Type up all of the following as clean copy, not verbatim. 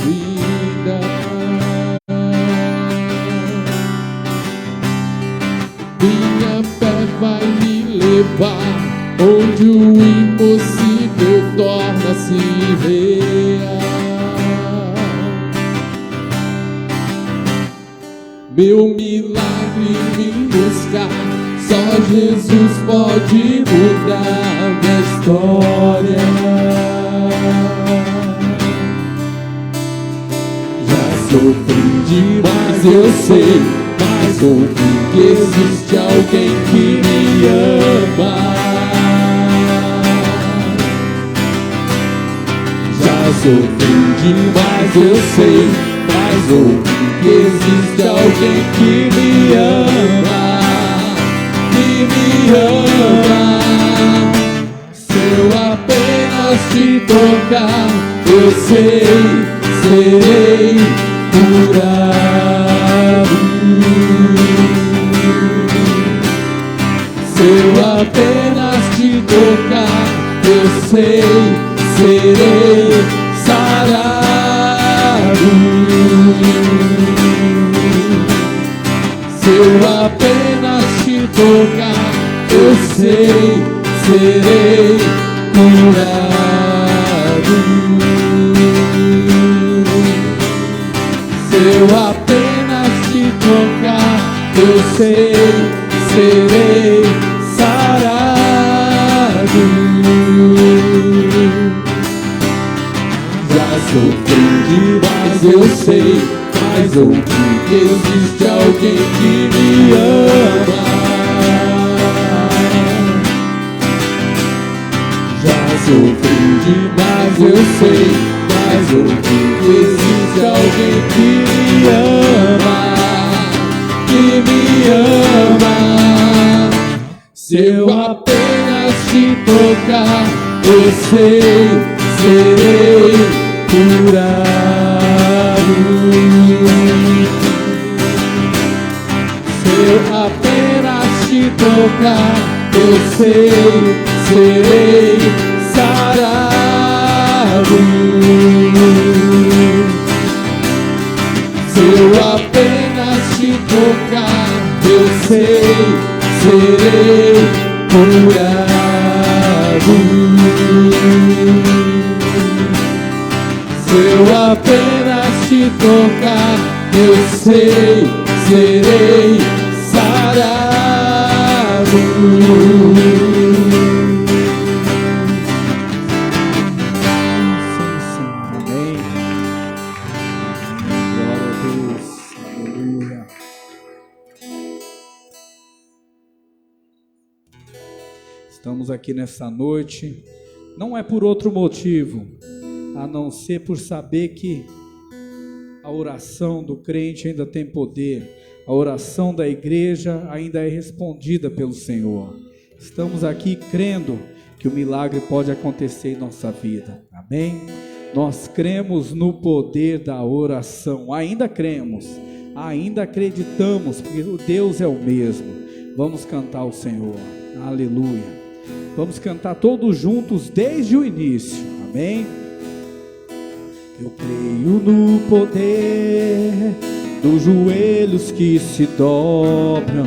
vida. Minha fé vai me levar onde o impossível torna-se real. Meu milagre vim buscar, só Jesus pode mudar minha história. Já sofri demais, eu sei, mas ouvi que existe alguém que me ama. Já sofri demais, eu sei, mas ouvi que existe alguém que me ama. Que me ama. Se eu apenas te tocar, eu sei, serei curado. Se eu apenas te tocar, eu sei, serei sarado. Se eu apenas te tocar, eu sei, serei curado. Se eu apenas te tocar, eu sei, serei sarado. Já sofri demais, eu sei, mas ouvi que existe alguém que me ama. Já sofri demais, eu sei, mas ouvi que existe alguém que me ama. Que me ama. Se eu apenas te tocar, eu sei, serei curado. Se eu apenas te tocar, eu sei, serei sarado. Se eu apenas te tocar, eu sei, serei curado. Se eu apenas te tocar, eu sei, serei sarado. Amém. Glória a Deus. Aleluia. Estamos aqui nessa noite, não é por outro motivo, a não ser por saber que a oração do crente ainda tem poder, a oração da igreja ainda é respondida pelo Senhor. Estamos aqui crendo que o milagre pode acontecer em nossa vida, amém? Nós cremos no poder da oração, ainda cremos, ainda acreditamos, porque o Deus é o mesmo. Vamos cantar ao Senhor, aleluia. Vamos cantar todos juntos desde o início, amém? Eu creio no poder dos joelhos que se dobram.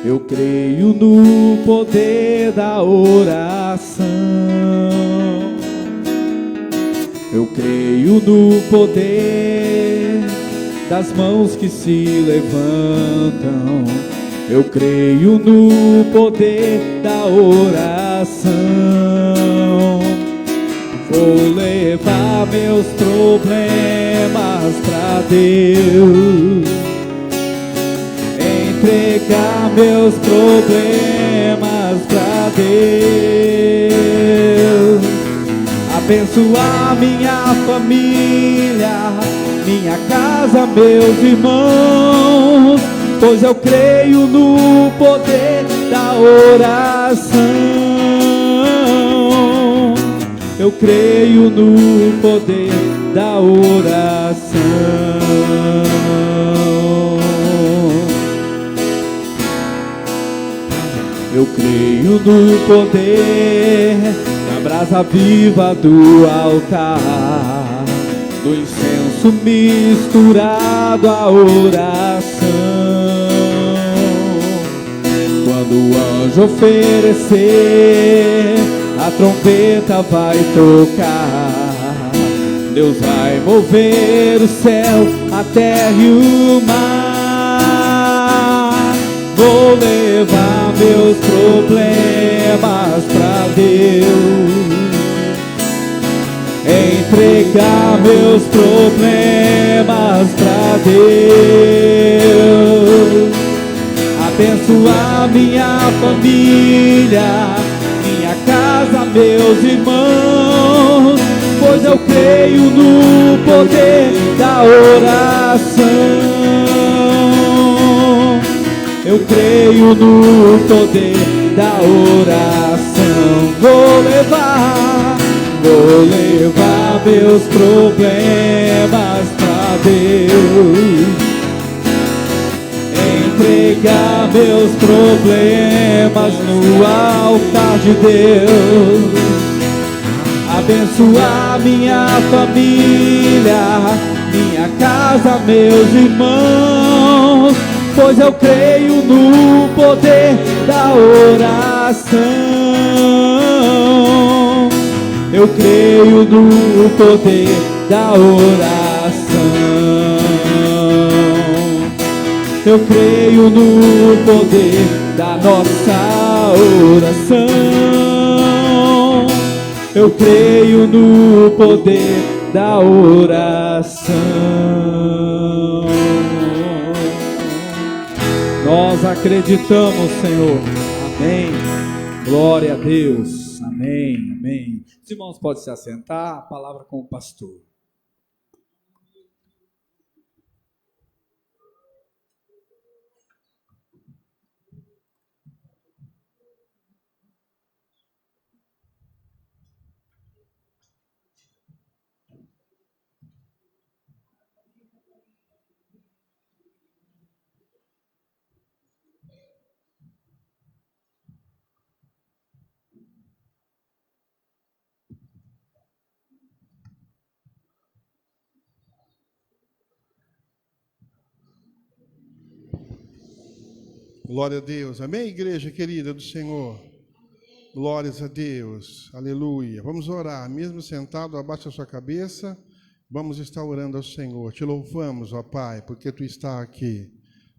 Eu creio no poder da oração. Eu creio no poder das mãos que se levantam. Eu creio no poder da oração. Vou levar meus problemas pra Deus, entregar meus problemas pra Deus, abençoar minha família, minha casa, meus irmãos, pois eu creio no poder da oração. Eu creio no poder da oração. Eu creio no poder da brasa viva do altar. do incenso misturado à oração. Quando o anjo oferecer, a trompeta vai tocar. Deus vai mover o céu, a terra e o mar. Vou levar meus problemas pra Deus, entregar meus problemas pra Deus, abençoar minha família, minha casa, meus irmãos, pois eu creio no poder da oração. Eu creio no poder da oração. Vou levar meus problemas pra Deus, entregar meus problemas no altar de Deus, abençoar minha família, minha casa, meus irmãos, pois eu creio no poder da oração. Eu creio no poder da oração. Eu creio no poder da nossa oração. Eu creio no poder da oração. Nós acreditamos, Senhor. Amém. Glória a Deus. Amém. Amém. Os irmãos podem se assentar. A palavra com o pastor. Glória a Deus. Amém, igreja querida do Senhor? Glórias a Deus. Aleluia. Vamos orar. Mesmo sentado, abaixa a sua cabeça. Vamos estar orando ao Senhor. Te louvamos, ó Pai, porque Tu está aqui.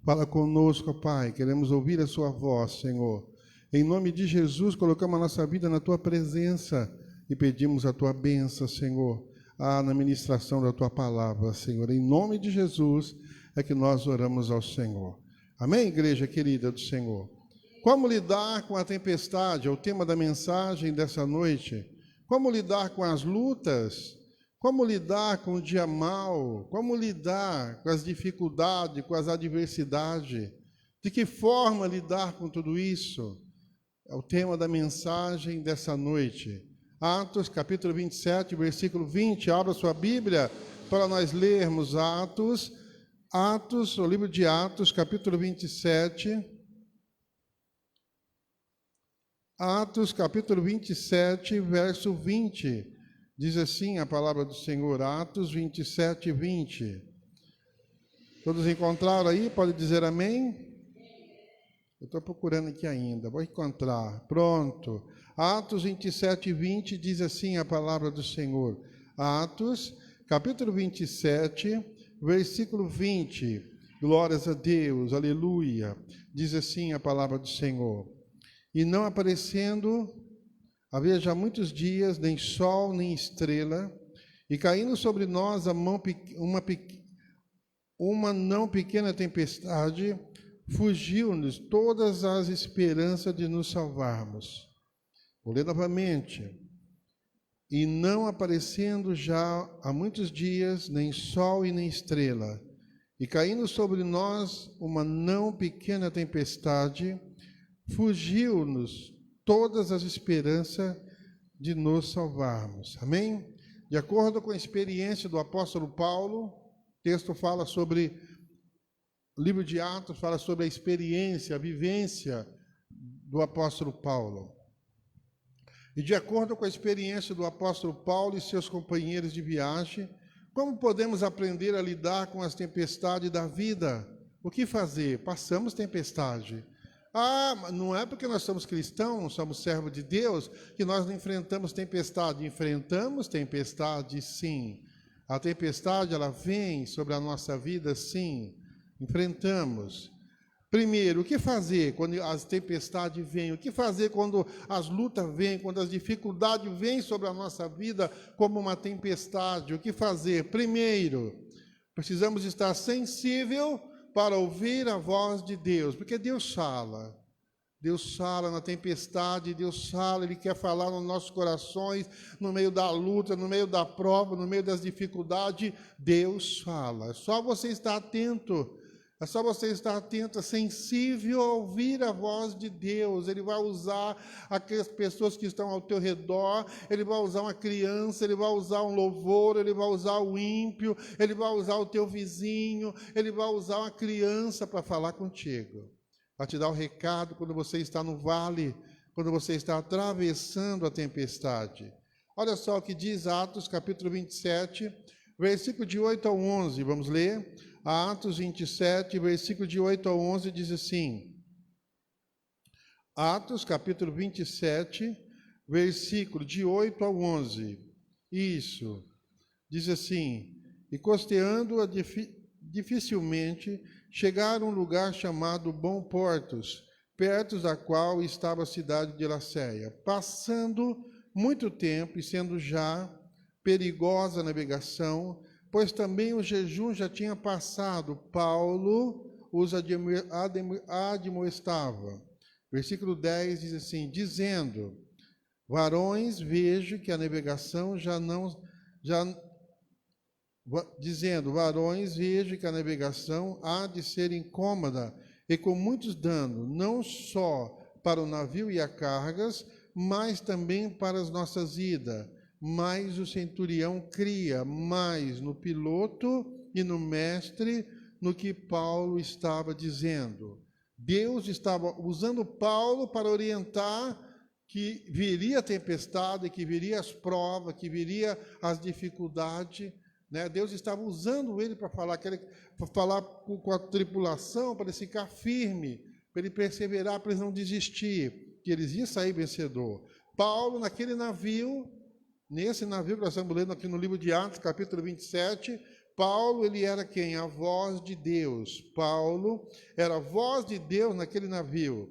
Fala conosco, ó Pai. Queremos ouvir a Sua voz, Senhor. Em nome de Jesus, colocamos a nossa vida na Tua presença e pedimos a Tua bênção, Senhor, na ministração da Tua palavra, Senhor. Em nome de Jesus é que nós oramos ao Senhor. Amém, igreja querida do Senhor? Como lidar com a tempestade? É o tema da mensagem dessa noite. Como lidar com as lutas? Como lidar com o dia mau? Como lidar com as dificuldades, com as adversidades? De que forma lidar com tudo isso? É o tema da mensagem dessa noite. Atos, capítulo 27, versículo 20. Abra sua Bíblia para nós lermos Atos, o livro de Atos, capítulo 27. Atos, capítulo 27, verso 20. Diz assim a palavra do Senhor, Atos 27, 20. Todos encontraram aí? Pode dizer amém? Eu estou procurando aqui ainda, vou encontrar. Pronto. Atos 27, 20 diz assim a palavra do Senhor. Atos, capítulo 27, versículo 20. Glórias a Deus, aleluia. Diz assim a palavra do Senhor. E não aparecendo, havia já muitos dias, nem sol, nem estrela, e caindo sobre nós uma não pequena tempestade, fugiu-nos todas as esperanças de nos salvarmos. Vou ler novamente. E não aparecendo já há muitos dias, nem sol e nem estrela, e caindo sobre nós uma não pequena tempestade, fugiu-nos todas as esperanças de nos salvarmos. Amém? De acordo com a experiência do apóstolo Paulo, o texto fala sobre, o livro de Atos fala sobre a experiência, a vivência do apóstolo Paulo. E de acordo com a experiência do apóstolo Paulo e seus companheiros de viagem, Como podemos aprender a lidar com as tempestades da vida? O que fazer? Passamos tempestade. Não é porque nós somos cristãos, somos servos de Deus, que nós não enfrentamos tempestade. Enfrentamos tempestade, sim. A tempestade, ela vem sobre a nossa vida, sim. Enfrentamos. Primeiro, o que fazer quando as tempestades vêm? O que fazer quando as lutas vêm, quando as dificuldades vêm sobre a nossa vida como uma tempestade? O que fazer? Primeiro, precisamos estar sensível para ouvir a voz de Deus, porque Deus fala. Deus fala na tempestade, Deus fala, Ele quer falar nos nossos corações, no meio da luta, no meio da prova, no meio das dificuldades, Deus fala. É só você estar atento, sensível a ouvir a voz de Deus. Ele vai usar aquelas pessoas que estão ao teu redor, Ele vai usar uma criança, Ele vai usar um louvor, Ele vai usar o ímpio, Ele vai usar o teu vizinho, Ele vai usar uma criança para falar contigo, para te dar o recado quando você está no vale, quando você está atravessando a tempestade. Olha só o que diz Atos, capítulo 27, versículo de 8 ao 11, vamos ler? Atos 27, versículo de 8 ao 11, diz assim. Atos, capítulo 27, versículo de 8 ao 11. Isso. Diz assim: e costeando dificilmente, chegaram a um lugar chamado Bom Portos, perto da qual estava a cidade de Laceia. Passando muito tempo e sendo já perigosa a navegação, pois também o jejum já tinha passado, Paulo os admoestava. Versículo 10 diz assim, dizendo, varões, vejo que a navegação há de ser incômoda e com muitos danos, não só para o navio e as cargas, mas também para as nossas idas. Mas o centurião cria mais no piloto e no mestre no que Paulo estava dizendo. Deus estava usando Paulo para orientar que viria a tempestade, que viria as provas, que viria as dificuldades, né? Deus estava usando ele para falar com a tripulação, para ele ficar firme, para ele perseverar, para eles não desistir, que eles iam sair vencedor. Paulo, naquele navio, nesse navio que nós estamos lendo aqui no livro de Atos, capítulo 27, Paulo, ele era quem? A voz de Deus. Paulo era a voz de Deus naquele navio.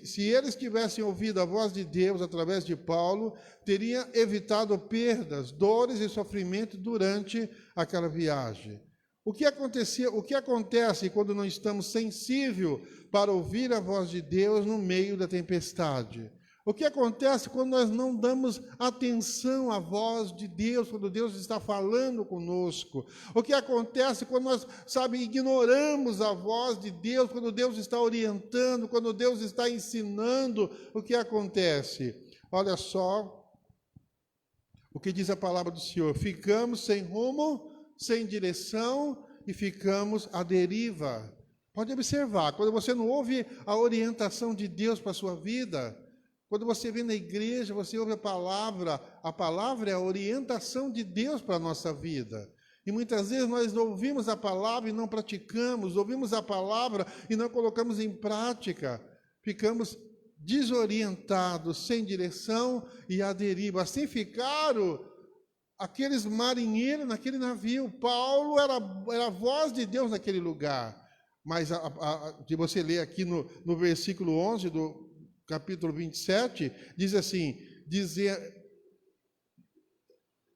Se eles tivessem ouvido a voz de Deus através de Paulo, teria evitado perdas, dores e sofrimento durante aquela viagem. O que acontece quando não estamos sensíveis para ouvir a voz de Deus no meio da tempestade? O que acontece quando nós não damos atenção à voz de Deus, quando Deus está falando conosco? O que acontece quando nós, ignoramos a voz de Deus, quando Deus está orientando, quando Deus está ensinando? O que acontece? Olha só o que diz a palavra do Senhor. Ficamos sem rumo, sem direção e ficamos à deriva. Pode observar, quando você não ouve a orientação de Deus para a sua vida, quando você vem na igreja, você ouve a palavra é a orientação de Deus para a nossa vida. E muitas vezes nós ouvimos a palavra e não praticamos, ouvimos a palavra e não colocamos em prática. Ficamos desorientados, sem direção e à deriva. Assim ficaram aqueles marinheiros naquele navio. Paulo era a voz de Deus naquele lugar. Mas se você ler aqui no versículo 11 do capítulo 27, diz assim,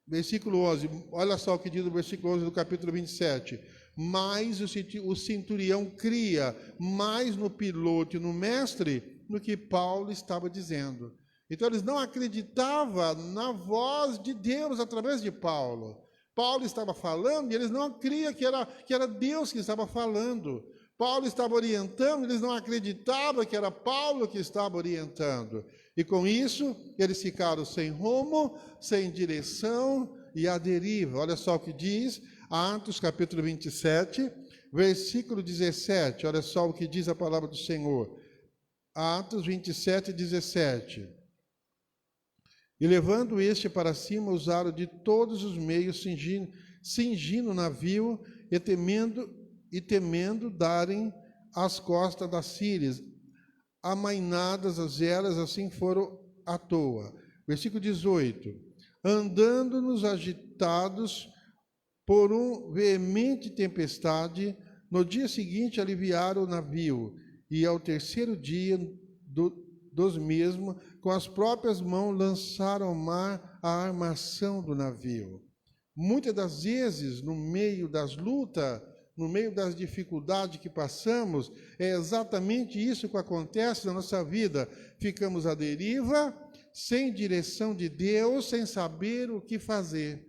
versículo 11, olha só o que diz no versículo 11 do capítulo 27. Mas o centurião cria mais no piloto e no mestre no que Paulo estava dizendo. Então eles não acreditavam na voz de Deus através de Paulo. Paulo estava falando e eles não criam que era Deus que estava falando. Paulo estava orientando, eles não acreditavam que era Paulo que estava orientando. E com isso, eles ficaram sem rumo, sem direção e à deriva. Olha só o que diz Atos, capítulo 27, versículo 17. Olha só o que diz a palavra do Senhor. Atos 27, 17. E levando este para cima, usaram de todos os meios, cingindo o navio e temendo darem as costas das sírias. Amainadas as elas, assim foram à toa. Versículo 18. Andando-nos agitados por uma veemente tempestade, no dia seguinte aliviaram o navio, e ao terceiro dia dos mesmos, com as próprias mãos lançaram ao mar a armação do navio. Muitas das vezes, no meio das lutas, no meio das dificuldades que passamos, é exatamente isso que acontece na nossa vida. Ficamos à deriva, sem direção de Deus, sem saber o que fazer.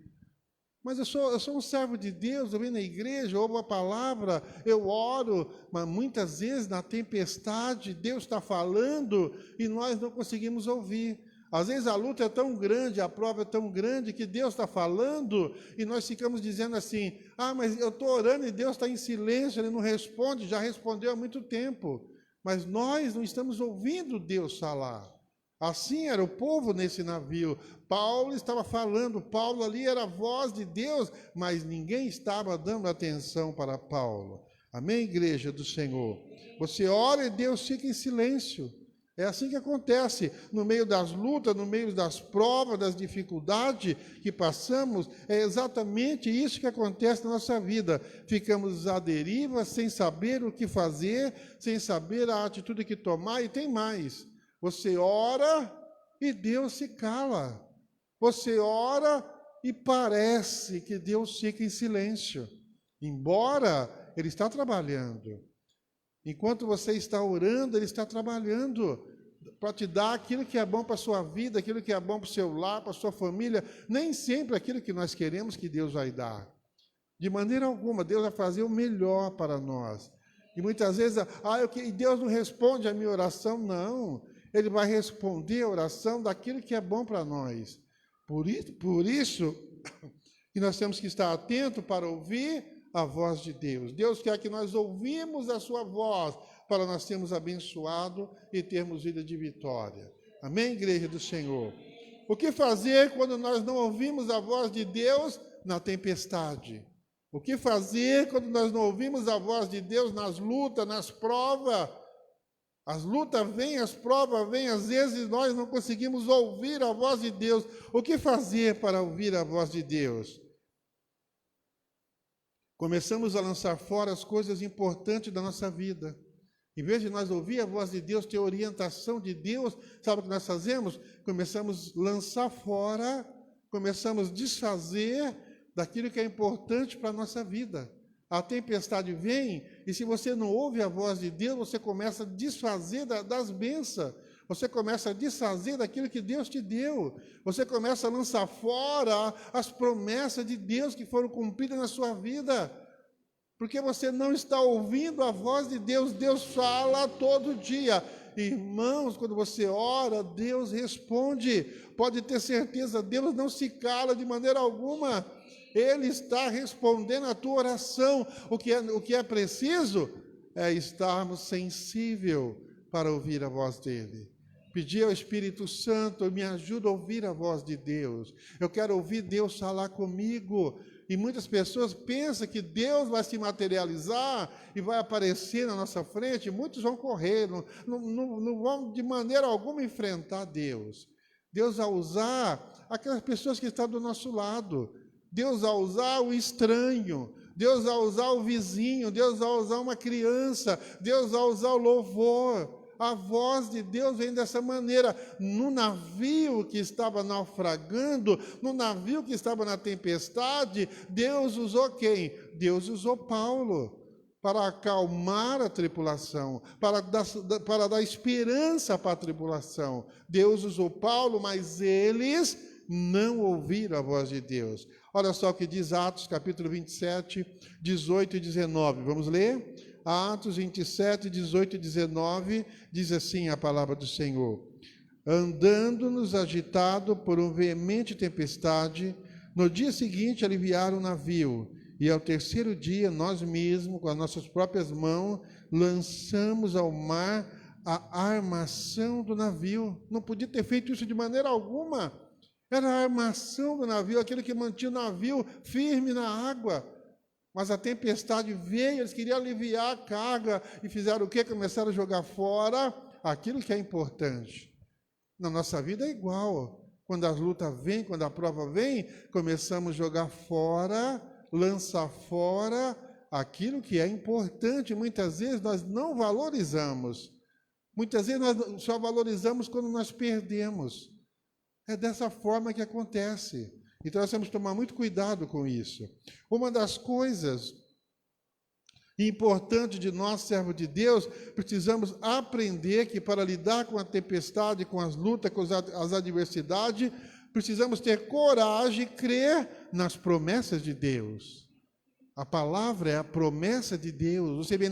Mas eu sou um servo de Deus, eu venho na igreja, eu ouvo a palavra, eu oro, mas muitas vezes na tempestade Deus está falando e nós não conseguimos ouvir. Às vezes a luta é tão grande, a prova é tão grande que Deus está falando e nós ficamos dizendo assim, mas eu estou orando e Deus está em silêncio, Ele não responde, já respondeu há muito tempo. Mas nós não estamos ouvindo Deus falar. Assim era o povo nesse navio. Paulo estava falando, Paulo ali era a voz de Deus, mas ninguém estava dando atenção para Paulo. Amém, igreja do Senhor? Você ora e Deus fica em silêncio. É assim que acontece, no meio das lutas, no meio das provas, das dificuldades que passamos, é exatamente isso que acontece na nossa vida. Ficamos à deriva, sem saber o que fazer, sem saber a atitude que tomar, e tem mais. Você ora e Deus se cala. Você ora e parece que Deus fica em silêncio, embora Ele está trabalhando. Enquanto você está orando, Ele está trabalhando para te dar aquilo que é bom para a sua vida, aquilo que é bom para o seu lar, para a sua família. Nem sempre aquilo que nós queremos que Deus vai dar. De maneira alguma, Deus vai fazer o melhor para nós. E muitas vezes, Deus não responde a minha oração. Não, Ele vai responder a oração daquilo que é bom para nós. Por isso que nós temos que estar atentos para ouvir a voz de Deus. Deus quer que nós ouvimos a sua voz para nós sermos abençoados e termos vida de vitória. Amém, igreja do Senhor? O que fazer quando nós não ouvimos a voz de Deus na tempestade? O que fazer quando nós não ouvimos a voz de Deus nas lutas, nas provas? As lutas vêm, as provas vêm, às vezes nós não conseguimos ouvir a voz de Deus. O que fazer para ouvir a voz de Deus? Começamos a lançar fora as coisas importantes da nossa vida. Em vez de nós ouvir a voz de Deus, ter orientação de Deus, sabe o que nós fazemos? Começamos a lançar fora, começamos a desfazer daquilo que é importante para a nossa vida. A tempestade vem, e se você não ouve a voz de Deus, você começa a desfazer das bênçãos. Você começa a desfazer daquilo que Deus te deu. Você começa a lançar fora as promessas de Deus que foram cumpridas na sua vida. Porque você não está ouvindo a voz de Deus. Deus fala todo dia. Irmãos, quando você ora, Deus responde. Pode ter certeza, Deus não se cala de maneira alguma. Ele está respondendo a tua oração. O que é preciso é estarmos sensíveis para ouvir a voz dele. Pedir ao Espírito Santo, me ajuda a ouvir a voz de Deus. Eu quero ouvir Deus falar comigo. E muitas pessoas pensam que Deus vai se materializar e vai aparecer na nossa frente. Muitos vão correr, não vão de maneira alguma enfrentar Deus. Deus vai usar aquelas pessoas que estão do nosso lado. Deus vai usar o estranho. Deus vai usar o vizinho. Deus vai usar uma criança. Deus vai usar o louvor. A voz de Deus vem dessa maneira. No navio que estava naufragando, no navio que estava na tempestade, Deus usou quem? Deus usou Paulo para acalmar a tripulação, para dar esperança para a tripulação. Deus usou Paulo, mas eles não ouviram a voz de Deus. Olha só o que diz Atos capítulo 27, 18 e 19. Vamos ler? Atos 27, 18 e 19, diz assim a palavra do Senhor. Andando-nos agitado por uma veemente tempestade, no dia seguinte aliviaram o navio, e ao terceiro dia nós mesmos, com as nossas próprias mãos, lançamos ao mar a armação do navio. Não podia ter feito isso de maneira alguma. Era a armação do navio, aquilo que mantinha o navio firme na água. Mas a tempestade veio, eles queriam aliviar a carga e fizeram o quê? Começaram a jogar fora aquilo que é importante. Na nossa vida é igual. Quando as lutas vêm, quando a prova vem, começamos a jogar fora, lançar fora aquilo que é importante. Muitas vezes nós não valorizamos. Muitas vezes nós só valorizamos quando nós perdemos. É dessa forma que acontece. Então nós temos que tomar muito cuidado com isso. Uma das coisas importantes de nós, servos de Deus, precisamos aprender que para lidar com a tempestade, com as lutas, com as adversidades, precisamos ter coragem e crer nas promessas de Deus. A palavra é a promessa de Deus. Você vem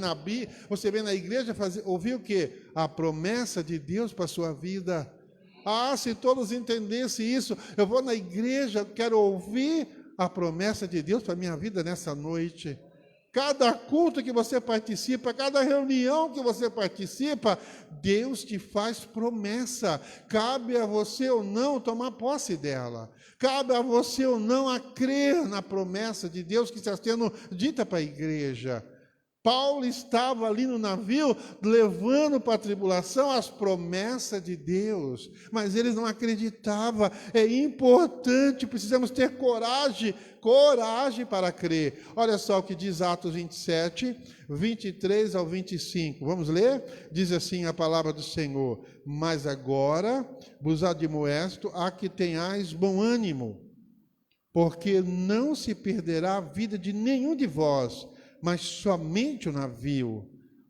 na igreja ouvir o quê? A promessa de Deus para a sua vida. Ah, se todos entendessem isso, eu vou na igreja, quero ouvir a promessa de Deus para a minha vida nessa noite. Cada culto que você participa, cada reunião que você participa, Deus te faz promessa. Cabe a você ou não tomar posse dela. Cabe a você ou não a crer na promessa de Deus que está sendo dita para a igreja. Paulo estava ali no navio, levando para a tribulação as promessas de Deus, mas eles não acreditavam. É importante, precisamos ter coragem para crer. Olha só o que diz Atos 27, 23 ao 25. Vamos ler? Diz assim a palavra do Senhor: mas agora vos admoesto a que tenhais bom ânimo, porque não se perderá a vida de nenhum de vós, mas somente o navio.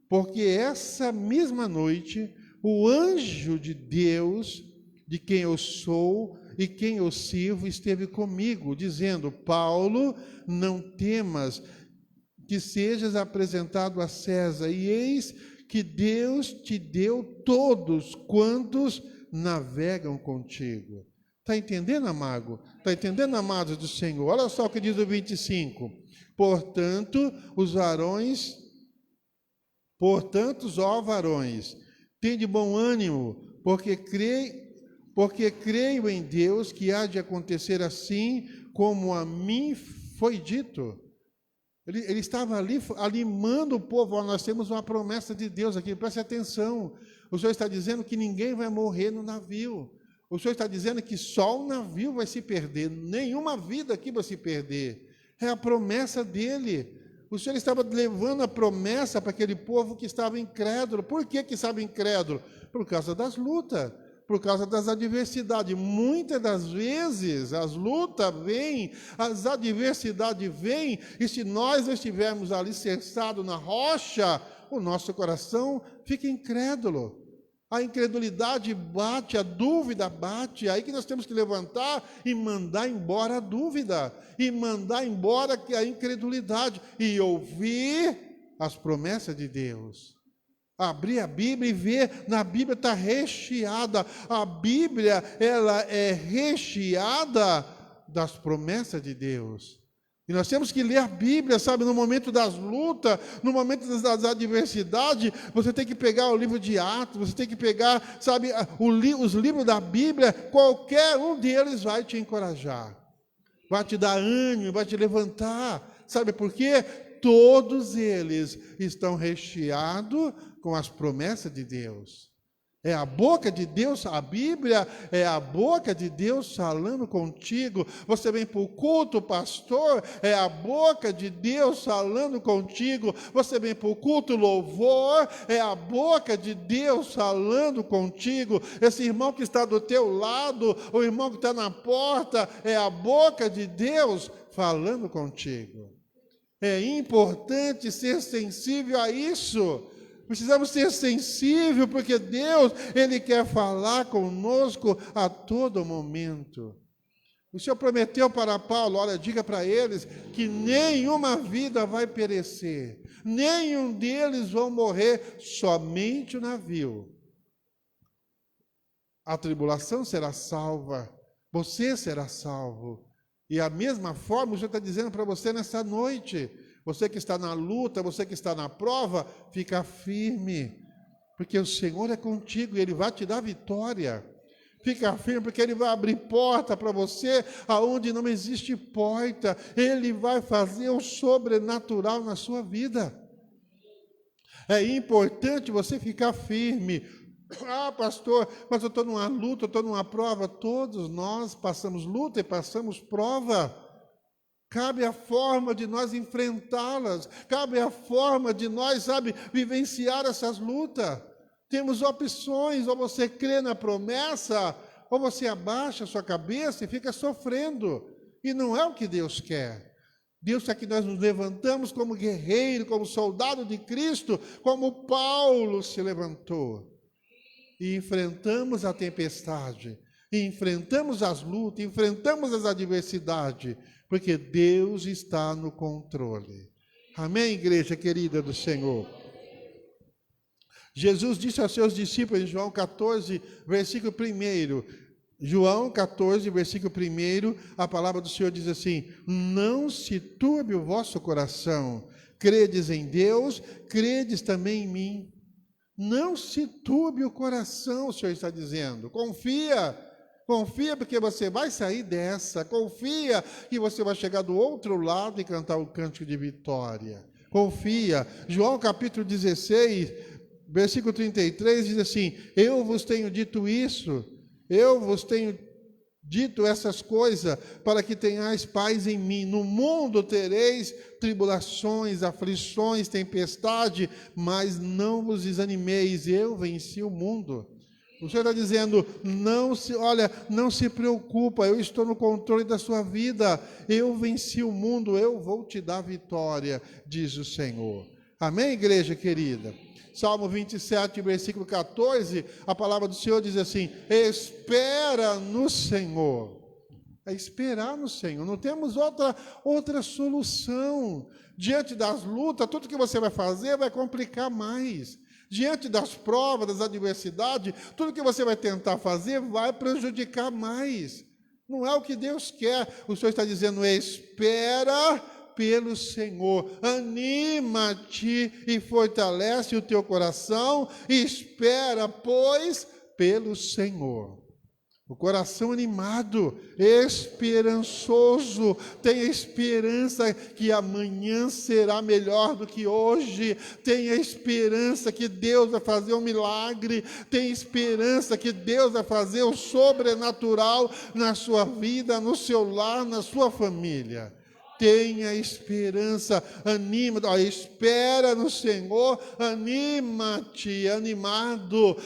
Porque essa mesma noite, o anjo de Deus, de quem eu sou e quem eu sirvo, esteve comigo, dizendo: Paulo, não temas que sejas apresentado a César, e eis que Deus te deu todos quantos navegam contigo. Está entendendo, amado? Está entendendo, amados do Senhor? Olha só o que diz o 25. Portanto, ó varões, tende bom ânimo, porque creio em Deus que há de acontecer assim como a mim foi dito. Ele estava ali animando o povo. Nós temos uma promessa de Deus aqui, preste atenção. O Senhor está dizendo que ninguém vai morrer no navio. O Senhor está dizendo que só o navio vai se perder, nenhuma vida aqui vai se perder. É a promessa dele. O Senhor estava levando a promessa para aquele povo que estava incrédulo. Por que estava incrédulo? Por causa das lutas, por causa das adversidades. Muitas das vezes as lutas vêm, as adversidades vêm, e se nós não estivermos alicerçados na rocha, o nosso coração fica incrédulo. A incredulidade bate, a dúvida bate, aí que nós temos que levantar e mandar embora a dúvida, e mandar embora a incredulidade, e ouvir as promessas de Deus. Abrir a Bíblia e ver, na Bíblia está recheada, a Bíblia ela é recheada das promessas de Deus. E nós temos que ler a Bíblia, sabe, no momento das lutas, no momento das adversidades. Você tem que pegar o livro de Atos, você tem que pegar, sabe, os livros da Bíblia. Qualquer um deles vai te encorajar, vai te dar ânimo, vai te levantar. Sabe por quê? Todos eles estão recheados com as promessas de Deus. É a boca de Deus, a Bíblia é a boca de Deus falando contigo. Você vem para o culto, pastor, é a boca de Deus falando contigo. Você vem para o culto, louvor, é a boca de Deus falando contigo. Esse irmão que está do teu lado, o irmão que está na porta, é a boca de Deus falando contigo. É importante ser sensível a isso. Precisamos ser sensíveis, porque Deus, Ele quer falar conosco a todo momento. O Senhor prometeu para Paulo, olha, diga para eles que nenhuma vida vai perecer, nenhum deles vão morrer, somente o navio. A tribulação será salva, você será salvo. E a mesma forma, o Senhor está dizendo para você nessa noite, você que está na luta, você que está na prova, fica firme, porque o Senhor é contigo e Ele vai te dar vitória. Fica firme, porque Ele vai abrir porta para você aonde não existe porta. Ele vai fazer o sobrenatural na sua vida. É importante você ficar firme. Ah, pastor, mas eu estou numa luta, eu estou numa prova. Todos nós passamos luta e passamos prova. Cabe a forma de nós enfrentá-las. Cabe a forma de nós, vivenciar essas lutas. Temos opções, ou você crê na promessa, ou você abaixa a sua cabeça e fica sofrendo. E não é o que Deus quer. Deus quer que nós nos levantamos como guerreiro, como soldado de Cristo, como Paulo se levantou. E enfrentamos a tempestade, e enfrentamos as lutas, enfrentamos as adversidades, porque Deus está no controle. Amém, igreja querida do Senhor? Jesus disse aos seus discípulos em João 14, versículo 1, João 14, versículo 1, a palavra do Senhor diz assim: não se turbe o vosso coração, credes em Deus, credes também em mim. Não se turbe o coração, o Senhor está dizendo. Confia porque você vai sair dessa. Confia que você vai chegar do outro lado e cantar o cântico de vitória. Confia. João capítulo 16, versículo 33 diz assim: eu vos tenho dito isso, eu vos tenho dito essas coisas, para que tenhais paz em mim. No mundo tereis tribulações, aflições, tempestade, mas não vos desanimeis, eu venci o mundo. O Senhor está dizendo, não se preocupa, eu estou no controle da sua vida, eu venci o mundo, eu vou te dar vitória, diz o Senhor. Amém, igreja querida? Salmo 27, versículo 14, a palavra do Senhor diz assim: espera no Senhor. É esperar no Senhor, não temos outra solução. Diante das lutas, tudo que você vai fazer vai complicar mais. Diante das provas, das adversidades, tudo que você vai tentar fazer vai prejudicar mais. Não é o que Deus quer. O Senhor está dizendo, espera pelo Senhor, anima-te e fortalece o teu coração, espera, pois, pelo Senhor. O coração animado, esperançoso, tenha esperança que amanhã será melhor do que hoje, tenha esperança que Deus vai fazer um milagre, tenha esperança que Deus vai fazer o sobrenatural na sua vida, no seu lar, na sua família. Tenha esperança, espera no Senhor, anima-te, animado,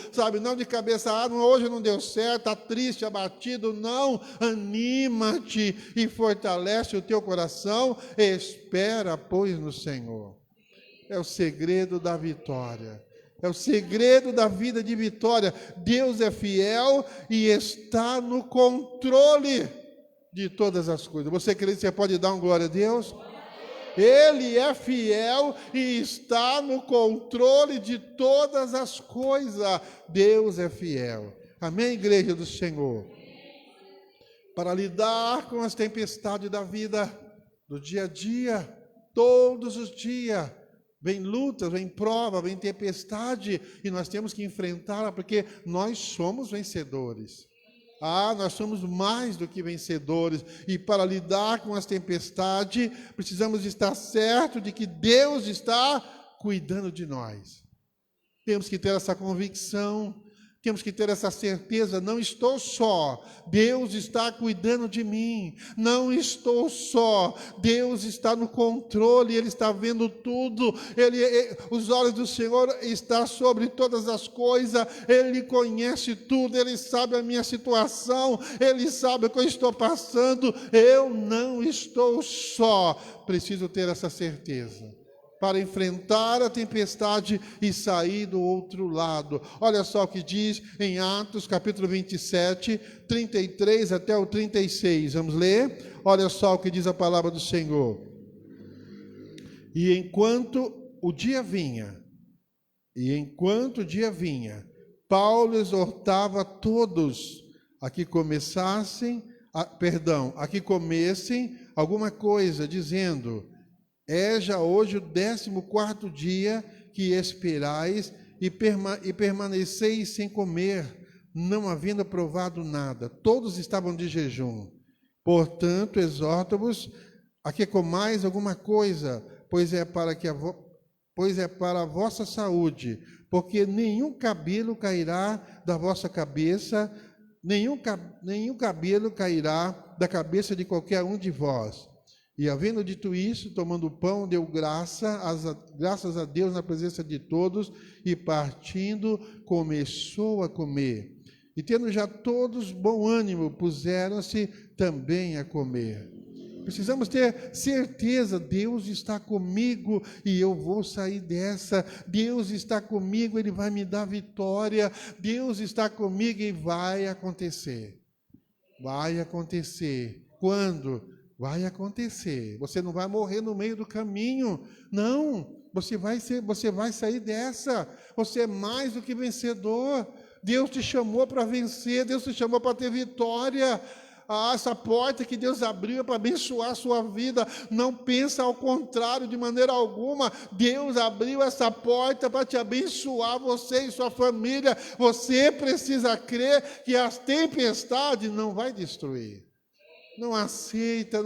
não de cabeça, hoje não deu certo, está triste, abatido, não, anima-te e fortalece o teu coração, espera, pois, no Senhor. É o segredo da vitória. É o segredo da vida de vitória. Deus é fiel e está no controle de todas as coisas. Você crê que você pode dar um glória a Deus? Ele é fiel e está no controle de todas as coisas. Deus é fiel. Amém, igreja do Senhor? Para lidar com as tempestades da vida, do dia a dia, todos os dias, vem lutas, vem prova, vem tempestade, e nós temos que enfrentá-la, porque nós somos vencedores. Nós somos mais do que vencedores, e para lidar com as tempestades, precisamos estar certos de que Deus está cuidando de nós. Temos que ter essa convicção, temos que ter essa certeza, não estou só, Deus está cuidando de mim, não estou só, Deus está no controle, Ele está vendo tudo, os olhos do Senhor estão sobre todas as coisas, Ele conhece tudo, Ele sabe a minha situação, Ele sabe o que eu estou passando, eu não estou só, preciso ter essa certeza para enfrentar a tempestade e sair do outro lado. Olha só o que diz em Atos, capítulo 27, 33 até o 36. Vamos ler? Olha só o que diz a palavra do Senhor. E enquanto o dia vinha, Paulo exortava todos a que comessem alguma coisa, dizendo: é já hoje o 14º dia que esperais e permaneceis sem comer, não havendo provado nada. Todos estavam de jejum. Portanto, exorto-vos a que comais alguma coisa, pois é para a vossa saúde, porque nenhum cabelo cairá da vossa cabeça, nenhum cabelo cairá da cabeça de qualquer um de vós. E havendo dito isso, tomando o pão, deu graças a Deus na presença de todos, e partindo, começou a comer. E tendo já todos bom ânimo, puseram-se também a comer. Precisamos ter certeza, Deus está comigo e eu vou sair dessa. Deus está comigo, Ele vai me dar vitória. Deus está comigo e vai acontecer. Vai acontecer. Quando? Vai acontecer. Você não vai morrer no meio do caminho. Não, você vai sair dessa. Você é mais do que vencedor. Deus te chamou para vencer, Deus te chamou para ter vitória. Essa porta que Deus abriu é para abençoar a sua vida. Não pensa ao contrário de maneira alguma. Deus abriu essa porta para te abençoar, você e sua família. Você precisa crer que as tempestades não vai destruir. Não aceita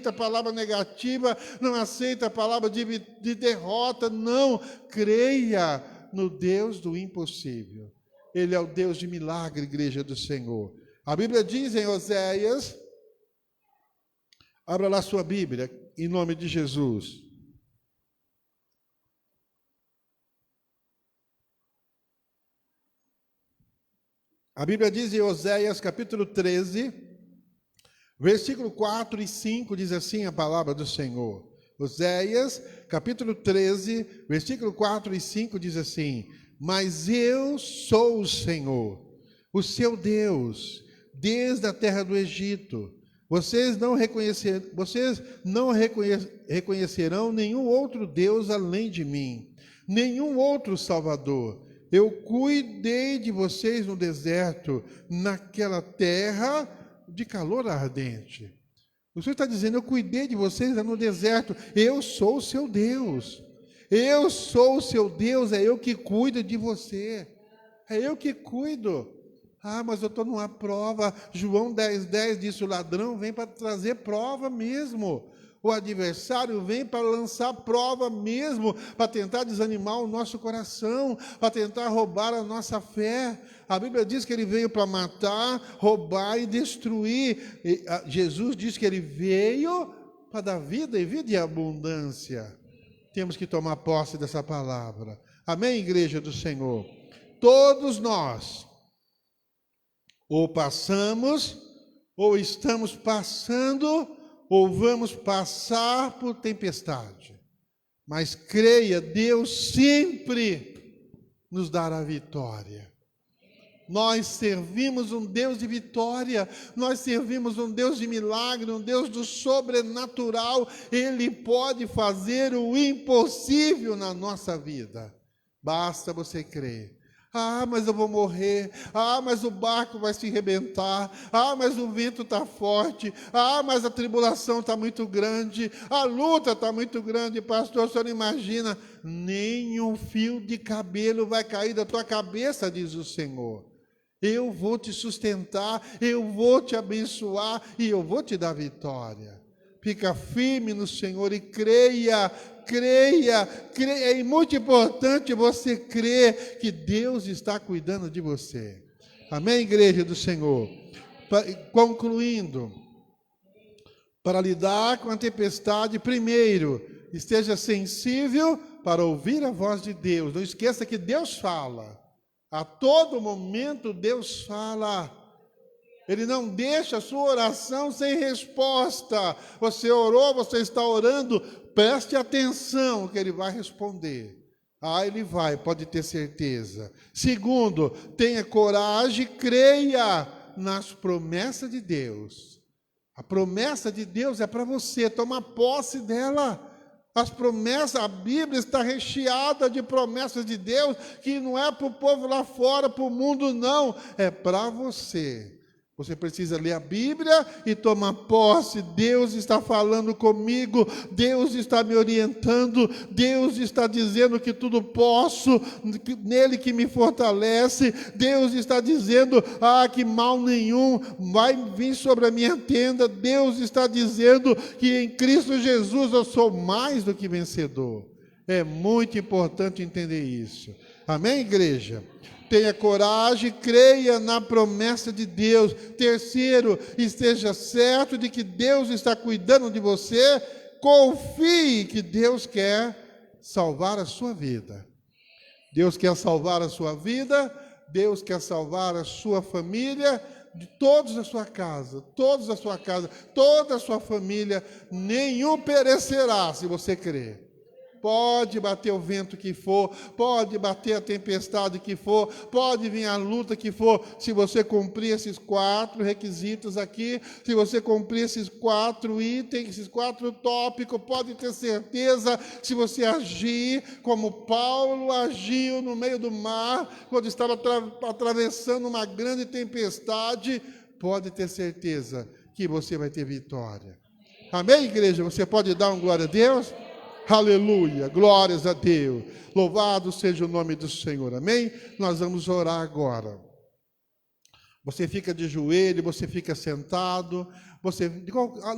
a palavra negativa, não aceita a palavra de derrota, não. Creia no Deus do impossível. Ele é o Deus de milagre, igreja do Senhor. A Bíblia diz em Oséias, abra lá sua Bíblia, em nome de Jesus. A Bíblia diz em Oséias, capítulo 13, versículo 4 e 5, diz assim a palavra do Senhor. Oséias, capítulo 13, versículo 4 e 5, diz assim: mas eu sou o Senhor, o seu Deus, desde a terra do Egito. Vocês não reconhecerão nenhum outro Deus além de mim, nenhum outro Salvador. Eu cuidei de vocês no deserto, naquela terra de calor ardente. O Senhor está dizendo, eu cuidei de vocês no deserto, eu sou o seu Deus. Eu sou o seu Deus, é eu que cuido de você. É eu que cuido. Mas eu estou numa prova. João 10,10 diz, o ladrão vem para trazer prova mesmo. O adversário vem para lançar prova mesmo, para tentar desanimar o nosso coração, para tentar roubar a nossa fé. A Bíblia diz que ele veio para matar, roubar e destruir. Jesus diz que ele veio para dar vida e vida em abundância. Temos que tomar posse dessa palavra. Amém, igreja do Senhor? Todos nós, ou passamos, ou estamos passando, ou vamos passar por tempestade. Mas creia, Deus sempre nos dará vitória. Nós servimos um Deus de vitória, nós servimos um Deus de milagre, um Deus do sobrenatural. Ele pode fazer o impossível na nossa vida. Basta você crer. Mas eu vou morrer. Mas o barco vai se arrebentar. Mas o vento está forte. Mas a tribulação está muito grande. A luta está muito grande. Pastor, o senhor não imagina, nenhum fio de cabelo vai cair da tua cabeça, diz o Senhor. Eu vou te sustentar, eu vou te abençoar e eu vou te dar vitória. Fica firme no Senhor e creia. É muito importante você crer que Deus está cuidando de você. Amém, igreja do Senhor? Concluindo, para lidar com a tempestade, primeiro, esteja sensível para ouvir a voz de Deus. Não esqueça que Deus fala. A todo momento Deus fala. Ele não deixa a sua oração sem resposta. Você orou, você está orando, preste atenção que Ele vai responder. Ele vai, pode ter certeza. Segundo, tenha coragem, creia nas promessas de Deus. A promessa de Deus é para você, toma posse dela. As promessas, a Bíblia está recheada de promessas de Deus, que não é para o povo lá fora, para o mundo não, é para você. Você precisa ler a Bíblia e tomar posse. Deus está falando comigo, Deus está me orientando, Deus está dizendo que tudo posso, nele que me fortalece. Deus está dizendo que mal nenhum vai vir sobre a minha tenda. Deus está dizendo que em Cristo Jesus eu sou mais do que vencedor. É muito importante entender isso. Amém, igreja? Tenha coragem, creia na promessa de Deus. Terceiro, esteja certo de que Deus está cuidando de você. Confie que Deus quer salvar a sua vida. Deus quer salvar a sua vida, Deus quer salvar a sua família, de todos da sua casa, toda a sua família. Nenhum perecerá se você crer. Pode bater o vento que for, pode bater a tempestade que for, pode vir a luta que for, se você cumprir esses 4 requisitos aqui, se você cumprir esses 4 itens, esses 4 tópicos, pode ter certeza, se você agir como Paulo agiu no meio do mar, quando estava atravessando uma grande tempestade, pode ter certeza que você vai ter vitória. Amém, igreja? Você pode dar um glória a Deus? Aleluia, glórias a Deus, louvado seja o nome do Senhor, amém? Nós vamos orar agora. Você fica de joelho, você fica sentado,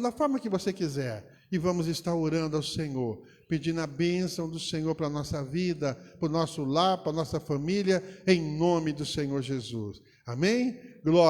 da forma que você quiser, e vamos estar orando ao Senhor, pedindo a bênção do Senhor para a nossa vida, para o nosso lar, para a nossa família, em nome do Senhor Jesus, amém? Glória.